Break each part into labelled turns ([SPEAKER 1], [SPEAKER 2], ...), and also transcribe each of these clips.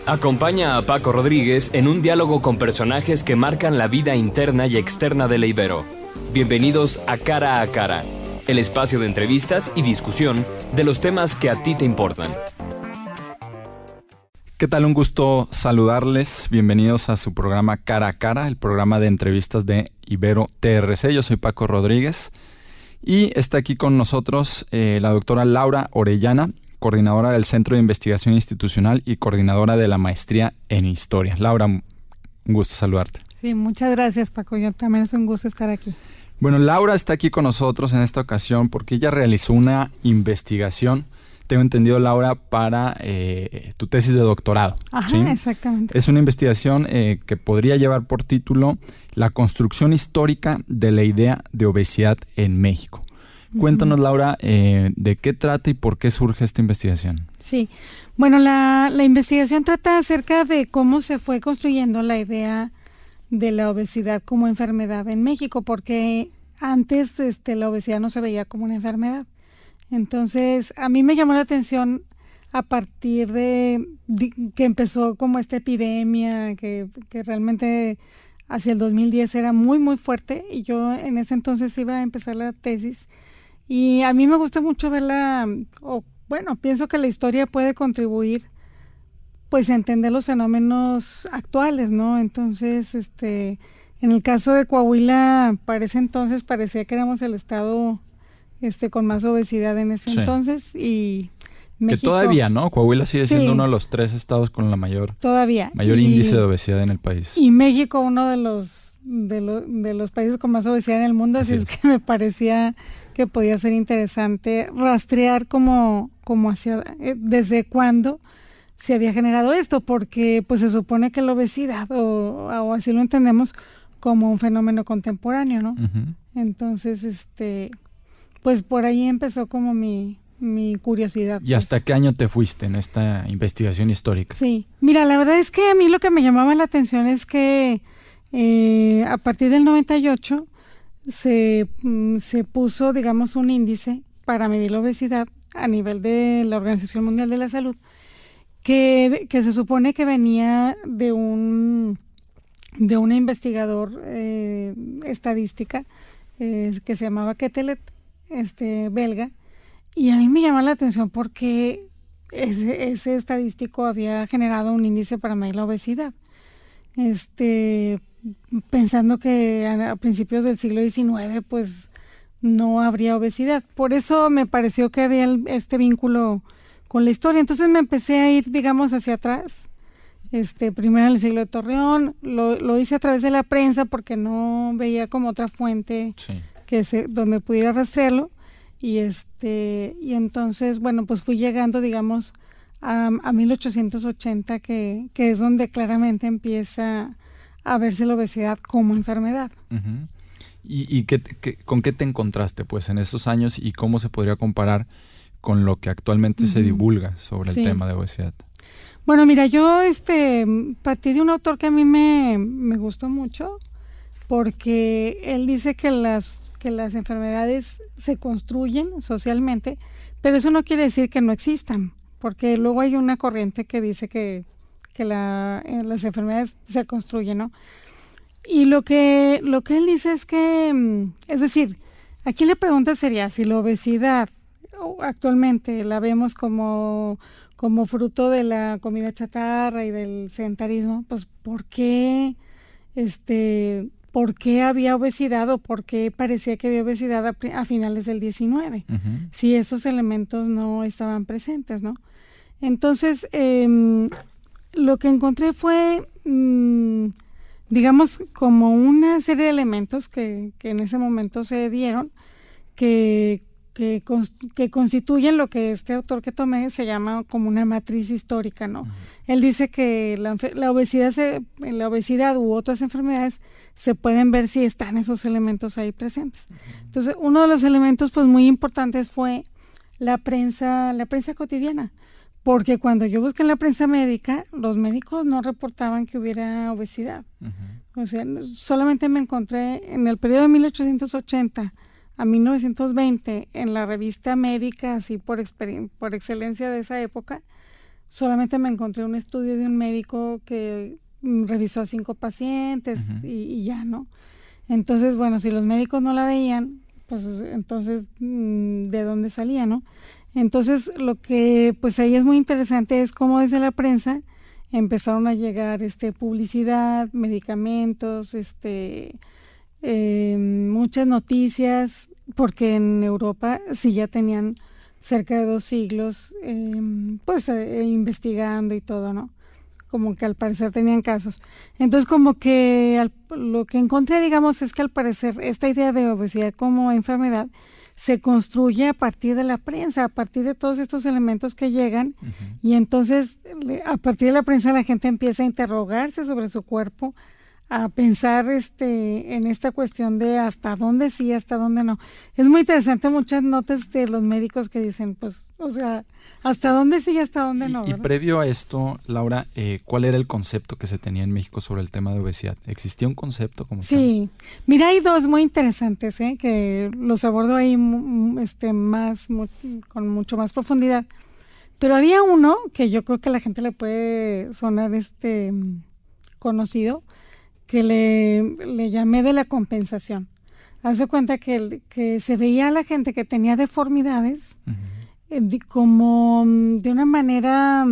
[SPEAKER 1] Acompaña a Paco Rodríguez en un diálogo con personajes que marcan la vida interna y externa de la Ibero. Bienvenidos a Cara, el espacio de entrevistas y discusión de los temas que a ti te importan.
[SPEAKER 2] ¿Qué tal? Un gusto saludarles. Bienvenidos a su programa Cara a Cara, el programa de entrevistas de Ibero TRC. Yo soy Paco Rodríguez y está aquí con nosotros la doctora Laura Orellana, coordinadora del Centro de Investigación Institucional y coordinadora de la Maestría en Historia. Laura, un gusto saludarte.
[SPEAKER 3] Sí, muchas gracias, Paco. Yo también es un gusto estar aquí.
[SPEAKER 2] Bueno, Laura está aquí con nosotros en esta ocasión porque ella realizó una investigación, tengo entendido, Laura, para tu tesis de doctorado.
[SPEAKER 3] Ajá,
[SPEAKER 2] ¿sí?
[SPEAKER 3] Exactamente.
[SPEAKER 2] Es una investigación que podría llevar por título La construcción histórica de la idea de obesidad en México. Cuéntanos, Laura, de qué trata y por qué surge esta investigación.
[SPEAKER 3] Sí, bueno, la investigación trata acerca de cómo se fue construyendo la idea de la obesidad como enfermedad en México, porque antes la obesidad no se veía como una enfermedad. Entonces, a mí me llamó la atención a partir de que empezó como esta epidemia, que realmente hacia el 2010 era muy, muy fuerte, y yo en ese entonces iba a empezar la tesis. Y a mí me gusta mucho verla, pienso que la historia puede contribuir pues a entender los fenómenos actuales, ¿no? Entonces, en el caso de Coahuila, para ese entonces parecía que éramos el estado con más obesidad en ese entonces, y México,
[SPEAKER 2] que todavía, ¿no? Coahuila sigue siendo uno de los 3 estados con la mayor índice de obesidad en el país.
[SPEAKER 3] Y México uno de los países con más obesidad en el mundo, así es que me parecía que podía ser interesante rastrear desde cuándo se había generado esto, porque pues se supone que la obesidad, o así lo entendemos, como un fenómeno contemporáneo, ¿no? Uh-huh. Entonces, pues por ahí empezó como mi curiosidad.
[SPEAKER 2] ¿Y hasta qué año te fuiste en esta investigación histórica?
[SPEAKER 3] Sí, mira, la verdad es que a mí lo que me llamaba la atención es que a partir del 98 se puso, digamos, un índice para medir la obesidad a nivel de la Organización Mundial de la Salud, que se supone que venía de un investigador estadística que se llamaba Quetelet, belga, y a mí me llama la atención porque ese estadístico había generado un índice para medir la obesidad. Pensando que a principios del siglo XIX pues no habría obesidad. Por eso me pareció que había este vínculo con la historia. Entonces me empecé a ir, digamos, hacia atrás. Primero en el siglo de Torreón, lo hice a través de la prensa porque no veía como otra fuente donde pudiera rastrearlo. Y entonces, bueno, pues fui llegando, digamos, a 1880, que es donde claramente empieza a verse la obesidad como enfermedad.
[SPEAKER 2] Uh-huh. ¿Y con qué te encontraste pues en esos años y cómo se podría comparar con lo que actualmente se divulga sobre el tema de obesidad?
[SPEAKER 3] Bueno, mira, yo partí de un autor que a mí me gustó mucho, porque él dice que las enfermedades se construyen socialmente, pero eso no quiere decir que no existan, porque luego hay una corriente que dice que las enfermedades se construyen, ¿no? Y lo que él dice es que, es decir, aquí la pregunta sería si la obesidad actualmente la vemos como fruto de la comida chatarra y del sedentarismo, pues ¿por qué había obesidad o por qué parecía que había obesidad a finales del 19? Uh-huh. Si esos elementos no estaban presentes, ¿no? Entonces, lo que encontré fue, digamos, como una serie de elementos que en ese momento se dieron, que constituyen lo que este autor que tomé se llama como una matriz histórica, ¿no? Uh-huh. Él dice que la obesidad u otras enfermedades se pueden ver si están esos elementos ahí presentes. Uh-huh. Entonces, uno de los elementos pues muy importantes fue la prensa cotidiana. Porque cuando yo busqué en la prensa médica, los médicos no reportaban que hubiera obesidad. Uh-huh. O sea, solamente me encontré en el periodo de 1880 a 1920 en la revista médica, así por excelencia de esa época, solamente me encontré un estudio de un médico que revisó a 5 pacientes y ya, ¿no? Entonces, bueno, si los médicos no la veían, pues entonces, ¿de dónde salía, no? Entonces, lo que pues ahí es muy interesante es cómo desde la prensa empezaron a llegar publicidad, medicamentos, muchas noticias, porque en Europa sí ya tenían cerca de 2 siglos investigando y todo, ¿no? Como que al parecer tenían casos. Entonces, como que lo que encontré, digamos, es que al parecer esta idea de obesidad como enfermedad se construye a partir de la prensa, a partir de todos estos elementos que llegan, y entonces a partir de la prensa la gente empieza a interrogarse sobre su cuerpo, a pensar en esta cuestión de hasta dónde sí, hasta dónde no. Es muy interesante muchas notas de los médicos que dicen, pues, o sea, hasta dónde sí y hasta dónde no.
[SPEAKER 2] Y previo a esto, Laura, ¿cuál era el concepto que se tenía en México sobre el tema de obesidad? ¿Existía un concepto como
[SPEAKER 3] Sí, mira, hay 2 muy interesantes, que los abordo ahí con mucho más profundidad. Pero había uno que yo creo que a la gente le puede sonar conocido, que le llamé de la compensación. Haz de cuenta que se veía a la gente que tenía deformidades como de una manera,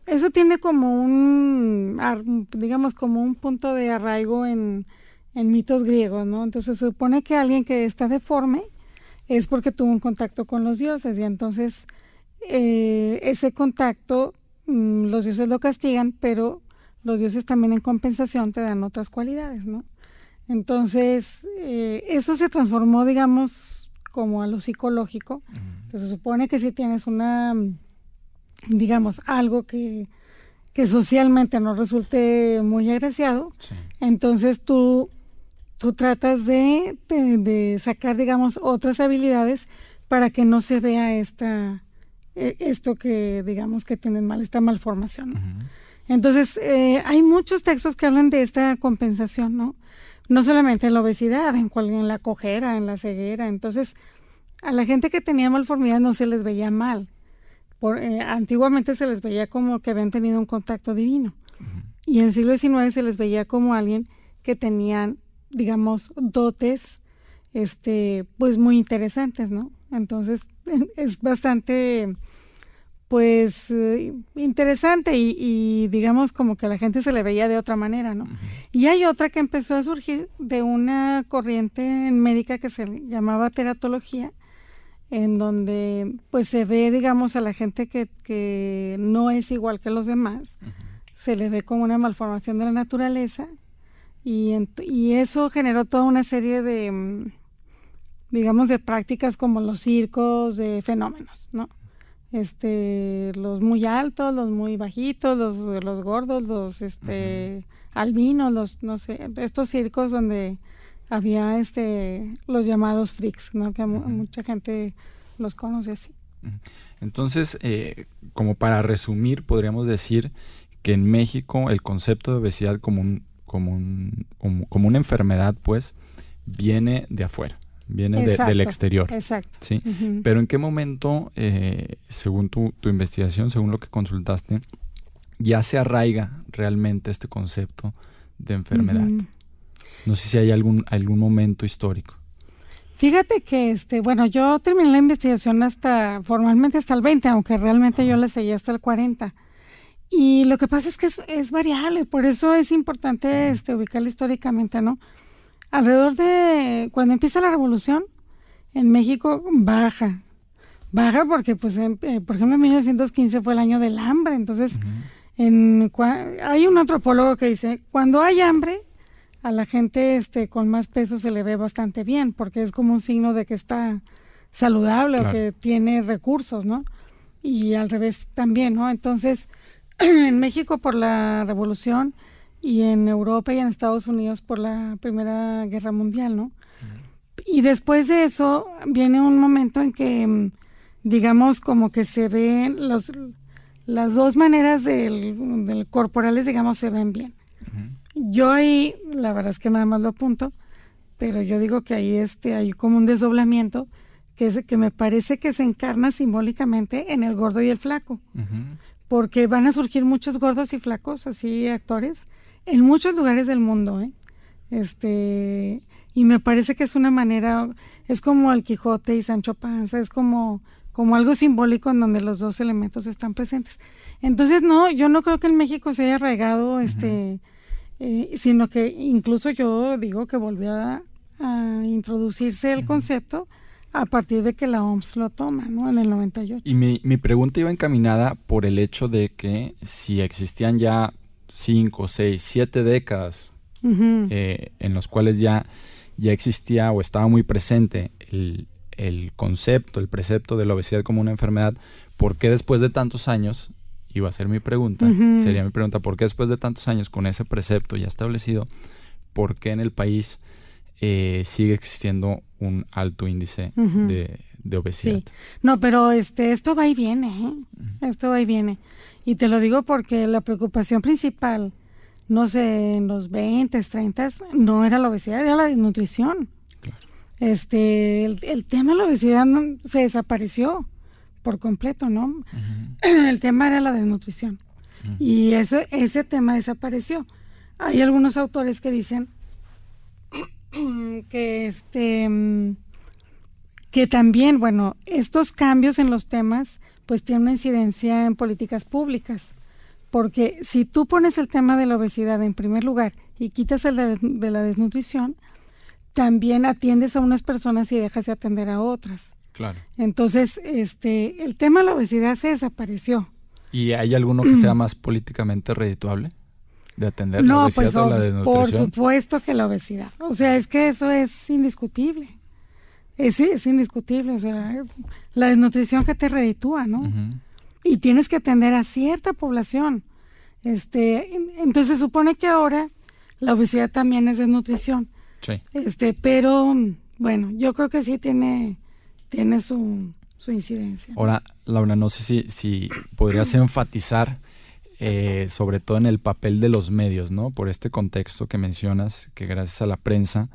[SPEAKER 3] eso tiene como digamos como un punto de arraigo en mitos griegos, ¿no? Entonces se supone que alguien que está deforme es porque tuvo un contacto con los dioses, y entonces ese contacto los dioses lo castigan, pero los dioses también en compensación te dan otras cualidades, ¿no? Entonces, eso se transformó, digamos, como a lo psicológico. Entonces, se supone que si tienes digamos, algo que socialmente no resulte muy agraciado, sí, entonces tú tratas de sacar, digamos, otras habilidades para que no se vea esto que, digamos, que tienes mal, esta malformación, ¿no? Entonces, hay muchos textos que hablan de esta compensación, ¿no? No solamente en la obesidad, en la cojera, en la ceguera. Entonces, a la gente que tenía malformidad no se les veía mal. Antiguamente se les veía como que habían tenido un contacto divino. Y en el siglo XIX se les veía como alguien que tenían, digamos, dotes, pues muy interesantes, ¿no? Entonces, es bastante, pues, interesante y digamos como que a la gente se le veía de otra manera, ¿no? Y hay otra que empezó a surgir de una corriente médica que se llamaba teratología, en donde pues se ve, digamos, a la gente que no es igual que los demás, se le ve como una malformación de la naturaleza, y eso generó toda una serie de, digamos, de prácticas como los circos, de fenómenos, ¿no? Los muy altos, los muy bajitos, los gordos, los albinos, no sé, estos circos donde había los llamados freaks, ¿no? Que mucha gente los conoce así.
[SPEAKER 2] Entonces, como para resumir, podríamos decir que en México el concepto de obesidad como una enfermedad, pues, viene de afuera. Viene del exterior.
[SPEAKER 3] Exacto.
[SPEAKER 2] ¿Sí? Pero ¿en qué momento, según tu investigación, según lo que consultaste, ya se arraiga realmente este concepto de enfermedad? No sé si hay algún momento histórico.
[SPEAKER 3] Fíjate que, bueno, yo terminé la investigación formalmente hasta el 20, aunque realmente yo la seguí hasta el 40. Y lo que pasa es que es variable, por eso es importante ubicarla históricamente, ¿no? Alrededor de cuando empieza la revolución, en México baja porque, pues, por ejemplo, en 1915 fue el año del hambre. Entonces, hay un antropólogo que dice, cuando hay hambre, a la gente con más peso se le ve bastante bien, porque es como un signo de que está saludable, claro, o que tiene recursos, ¿no? Y al revés también, ¿no? Entonces, en México por la revolución, y en Europa y en Estados Unidos por la Primera Guerra Mundial, ¿no? Y después de eso viene un momento en que, digamos, como que se ven las dos maneras del corporales, digamos, se ven bien. Yo ahí, la verdad es que nada más lo apunto, pero yo digo que ahí hay como un desdoblamiento que me parece que se encarna simbólicamente en el gordo y el flaco,
[SPEAKER 2] Ujú.
[SPEAKER 3] porque van a surgir muchos gordos y flacos, así actores, en muchos lugares del mundo, ¿eh? Y me parece que es una manera, es como el Quijote y Sancho Panza, es como algo simbólico en donde los dos elementos están presentes. Entonces, no, yo no creo que en México se haya arraigado, sino que incluso yo digo que volvió a introducirse el concepto a partir de que la OMS lo toma, ¿no? En el 98.
[SPEAKER 2] Y mi pregunta iba encaminada por el hecho de que si existían ya 5, 6, 7 décadas
[SPEAKER 3] Ujú.
[SPEAKER 2] en los cuales ya existía o estaba muy presente el concepto, el precepto de la obesidad como una enfermedad, ¿por qué después de tantos años, iba a ser mi pregunta,
[SPEAKER 3] Ujú.
[SPEAKER 2] sería mi pregunta, ¿por qué después de tantos años con ese precepto ya establecido, por qué en el país sigue existiendo un alto índice
[SPEAKER 3] Ujú.
[SPEAKER 2] de obesidad?
[SPEAKER 3] Sí, no, pero esto va y viene, ¿eh? Esto va y viene. Y te lo digo porque la preocupación principal, no sé, en los 20, 30, no era la obesidad, era la desnutrición.
[SPEAKER 2] Claro.
[SPEAKER 3] El tema de la obesidad se desapareció por completo, ¿no?
[SPEAKER 2] Ujú.
[SPEAKER 3] El tema era la desnutrición. Y ese tema desapareció. Hay algunos autores que dicen que también, bueno, estos cambios en los temas pues tienen una incidencia en políticas públicas, porque si tú pones el tema de la obesidad en primer lugar y quitas el de la desnutrición, también atiendes a unas personas y dejas de atender a otras.
[SPEAKER 2] Claro.
[SPEAKER 3] Entonces, el tema de la obesidad se desapareció.
[SPEAKER 2] ¿Y hay alguno que sea más políticamente redituable de atender la obesidad
[SPEAKER 3] pues
[SPEAKER 2] o la
[SPEAKER 3] por
[SPEAKER 2] desnutrición?
[SPEAKER 3] supuesto que la obesidad. O sea, es que eso es indiscutible. Es indiscutible. O sea, la desnutrición que te reditúa, ¿no?
[SPEAKER 2] Ujú.
[SPEAKER 3] Y tienes que atender a cierta población. Entonces se supone que ahora la obesidad también es desnutrición.
[SPEAKER 2] Sí.
[SPEAKER 3] Pero bueno, yo creo que sí tiene su incidencia.
[SPEAKER 2] Ahora, Laura, no sé si podrías enfatizar sobre todo en el papel de los medios, ¿no? Por este contexto que mencionas, que gracias a la prensa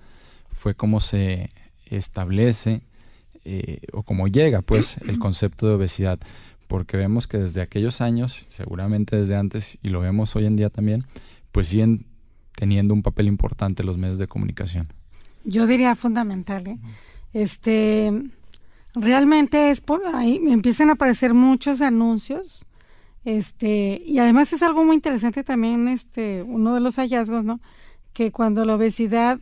[SPEAKER 2] fue como se establece o como llega, pues, el concepto de obesidad. Porque vemos que desde aquellos años, seguramente desde antes, y lo vemos hoy en día también, pues siguen teniendo un papel importante los medios de comunicación.
[SPEAKER 3] Yo diría fundamental, ¿eh? Realmente es por ahí, me empiezan a aparecer muchos anuncios, y además es algo muy interesante también, uno de los hallazgos, ¿no? Que cuando la obesidad,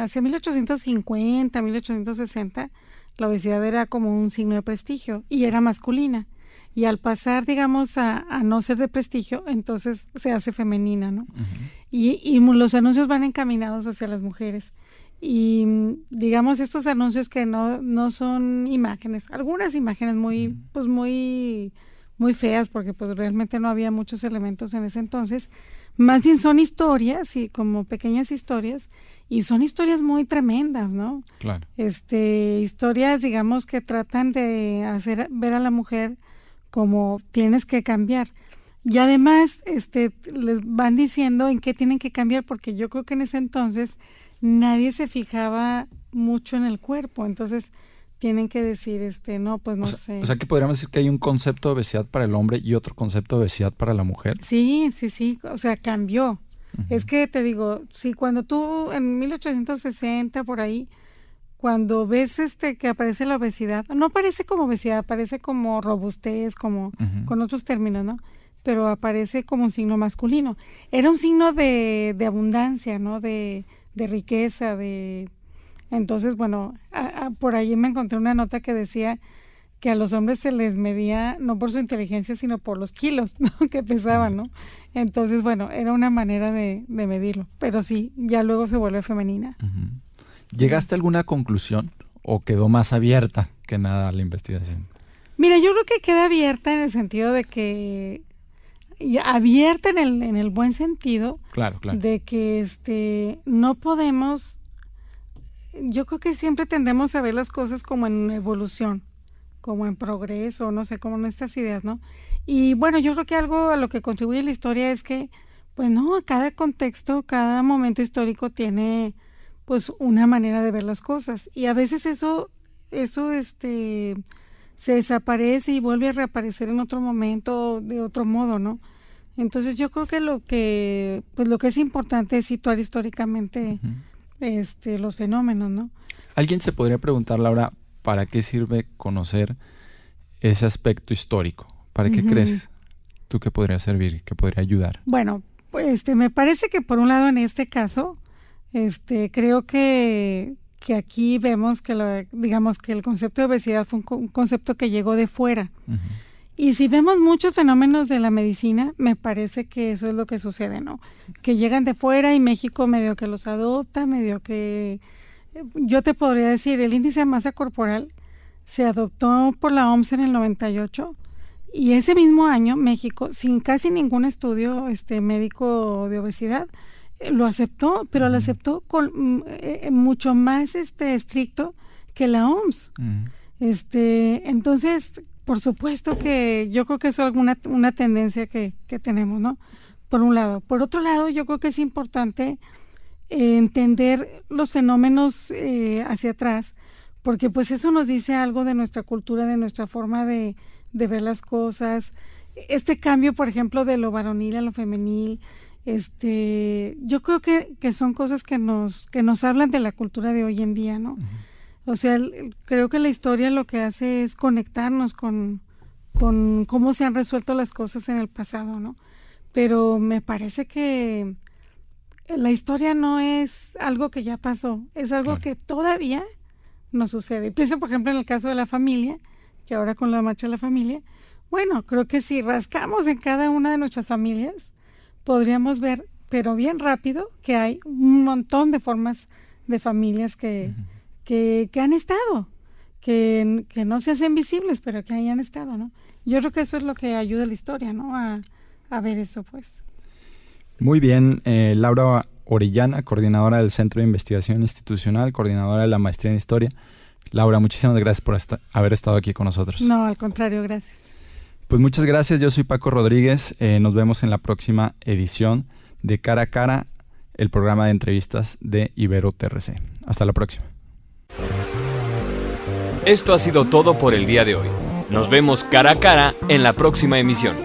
[SPEAKER 3] hacia 1850, 1860, la obesidad era como un signo de prestigio y era masculina. Y al pasar, digamos, a no ser de prestigio, entonces se hace femenina, ¿no?
[SPEAKER 2] Uh-huh.
[SPEAKER 3] Y los anuncios van encaminados hacia las mujeres. Y digamos, estos anuncios que no son imágenes, algunas imágenes muy, pues muy feas, porque pues realmente no había muchos elementos en ese entonces, más bien son historias, y como pequeñas historias, y son historias muy tremendas, ¿no?
[SPEAKER 2] Claro.
[SPEAKER 3] Historias, digamos, que tratan de hacer ver a la mujer como tienes que cambiar. Y además les van diciendo en qué tienen que cambiar, porque yo creo que en ese entonces nadie se fijaba mucho en el cuerpo, entonces tienen que decir, no, pues no sé.
[SPEAKER 2] O sea que podríamos decir que hay un concepto de obesidad para el hombre y otro concepto de obesidad para la mujer.
[SPEAKER 3] Sí, o sea, cambió.
[SPEAKER 2] Uh-huh.
[SPEAKER 3] Es que te digo, sí, cuando tú en 1860 por ahí, cuando ves que aparece la obesidad, no aparece como obesidad, aparece como robustez, como
[SPEAKER 2] Uh-huh.
[SPEAKER 3] con otros términos, ¿no? Pero aparece como un signo masculino. Era un signo de abundancia, ¿no? De riqueza, Entonces, bueno, por ahí me encontré una nota que decía que a los hombres se les medía no por su inteligencia, sino por los kilos, ¿no? Que pesaban, ¿no? Entonces, bueno, era una manera de medirlo. Pero sí, ya luego se vuelve femenina.
[SPEAKER 2] Uh-huh. ¿Llegaste a alguna conclusión o quedó más abierta que nada la investigación?
[SPEAKER 3] Mira, yo creo que queda abierta en el sentido de que abierta en el buen sentido.
[SPEAKER 2] Claro.
[SPEAKER 3] De que no podemos, yo creo que siempre tendemos a ver las cosas como en evolución, como en progreso, no sé, como en estas ideas, ¿no? Y bueno, yo creo que algo a lo que contribuye la historia es que, pues no, cada contexto, cada momento histórico tiene pues una manera de ver las cosas, y a veces eso se desaparece y vuelve a reaparecer en otro momento, de otro modo, ¿no? Entonces yo creo que lo que es importante es situar históricamente los fenómenos, ¿no?
[SPEAKER 2] Alguien se podría preguntar, Laura, ¿para qué sirve conocer ese aspecto histórico? ¿Para qué crees tú que podría servir, que podría ayudar?
[SPEAKER 3] Bueno, me parece que por un lado en este caso, creo que aquí vemos que digamos que el concepto de obesidad fue un concepto que llegó de fuera. Y si vemos muchos fenómenos de la medicina, me parece que eso es lo que sucede, ¿no? Que llegan de fuera y México medio que los adopta, medio que... Yo te podría decir, el índice de masa corporal se adoptó por la OMS en el 98 y ese mismo año México, sin casi ningún estudio médico de obesidad, lo aceptó, pero lo aceptó con mucho más estricto que la OMS. Entonces, por supuesto que yo creo que eso es una tendencia que tenemos, ¿no? Por un lado. Por otro lado, yo creo que es importante entender los fenómenos hacia atrás, porque pues eso nos dice algo de nuestra cultura, de nuestra forma de ver las cosas. Este cambio, por ejemplo, de lo varonil a lo femenil, yo creo que son cosas que nos hablan de la cultura de hoy en día, ¿no? O sea, creo que la historia lo que hace es conectarnos con cómo se han resuelto las cosas en el pasado, ¿no? Pero me parece que la historia no es algo que ya pasó, es algo que todavía nos sucede. Pienso, por ejemplo, en el caso de la familia, que ahora con la marcha de la familia, bueno, creo que si rascamos en cada una de nuestras familias, podríamos ver, pero bien rápido, que hay un montón de formas de familias que han estado, que no se hacen visibles, pero que ahí han estado, ¿no? Yo creo que eso es lo que ayuda a la historia, ¿no? A ver eso, pues.
[SPEAKER 2] Muy bien, Laura Orellana, coordinadora del Centro de Investigación Institucional, coordinadora de la Maestría en Historia. Laura, muchísimas gracias por haber estado aquí con nosotros.
[SPEAKER 3] No, al contrario, gracias.
[SPEAKER 2] Pues muchas gracias, yo soy Paco Rodríguez, nos vemos en la próxima edición de Cara a Cara, el programa de entrevistas de Ibero TRC. Hasta la próxima.
[SPEAKER 1] Esto ha sido todo por el día de hoy. Nos vemos cara a cara en la próxima emisión.